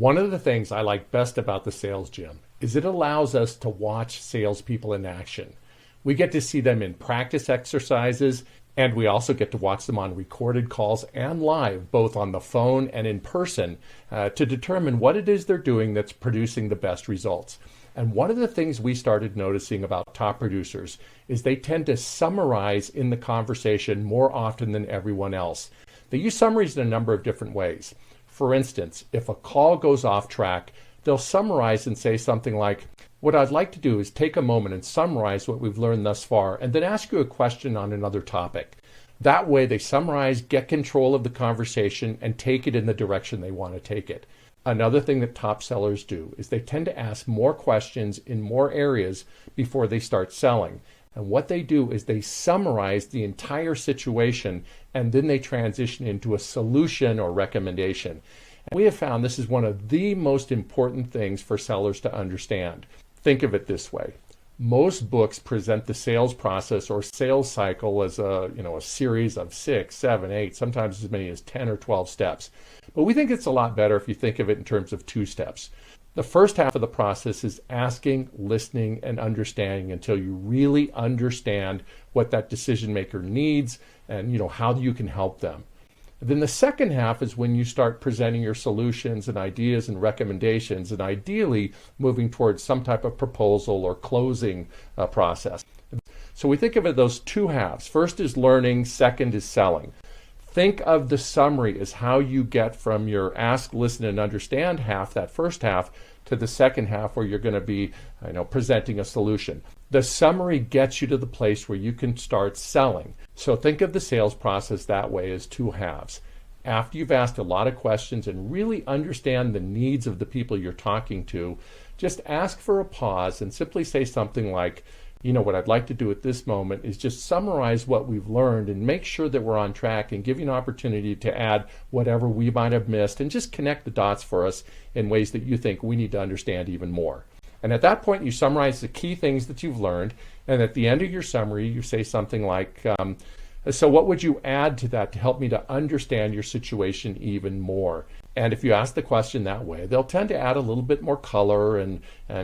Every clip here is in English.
One of the things I like best about the sales gym is it allows us to watch salespeople in action. We get to see them in practice exercises, and we also get to watch them on recorded calls and live, both on the phone and in person, to determine what it is they're doing that's producing the best results. And one of the things we started noticing about top producers is they tend to summarize in the conversation more often than everyone else. They use summaries in a number of different ways. For instance, if a call goes off track, they'll summarize and say something like, "What I'd like to do is take a moment and summarize what we've learned thus far, and then ask you a question on another topic." That way they summarize, get control of the conversation, and take it in the direction they want to take it. Another thing that top sellers do is they tend to ask more questions in more areas before they start selling. And what they do is they summarize the entire situation, and then they transition into a solution or recommendation. And we have found this is one of the most important things for sellers to understand. Think of it this way. Most books present the sales process or sales cycle as a series of 6, 7, 8, sometimes as many as 10 or 12 steps. But we think it's a lot better if you think of it in terms of 2 steps. The first half of the process is asking, listening, and understanding until you really understand what that decision maker needs and how you can help them. And then the second half is when you start presenting your solutions and ideas and recommendations, and ideally moving towards some type of proposal or closing process. So we think of it those 2 halves. First is learning, second is selling. Think of the summary as how you get from your ask, listen, and understand half, that first half, to the second half where you're going to be presenting a solution. The summary gets you to the place where you can start selling. So think of the sales process that way as 2 halves. After you've asked a lot of questions and really understand the needs of the people you're talking to, just ask for a pause and simply say something like, what I'd like to do at this moment is just summarize what we've learned and make sure that we're on track and give you an opportunity to add whatever we might have missed and just connect the dots for us in ways that you think we need to understand even more. And at that point, you summarize the key things that you've learned. And at the end of your summary, you say something like, so what would you add to that to help me to understand your situation even more? And if you ask the question that way, they'll tend to add a little bit more color and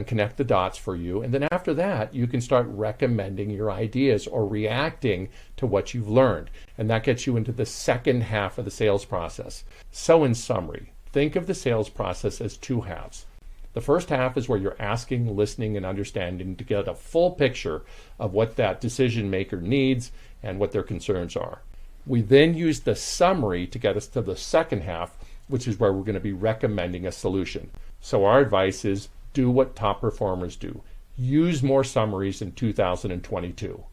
connect the dots for you. And then after that, you can start recommending your ideas or reacting to what you've learned. And that gets you into the second half of the sales process. So in summary, think of the sales process as 2 halves. The first half is where you're asking, listening, and understanding to get a full picture of what that decision maker needs and what their concerns are. We then use the summary to get us to the second half, which is where we're going to be recommending a solution. So our advice is do what top performers do. Use more summaries in 2022.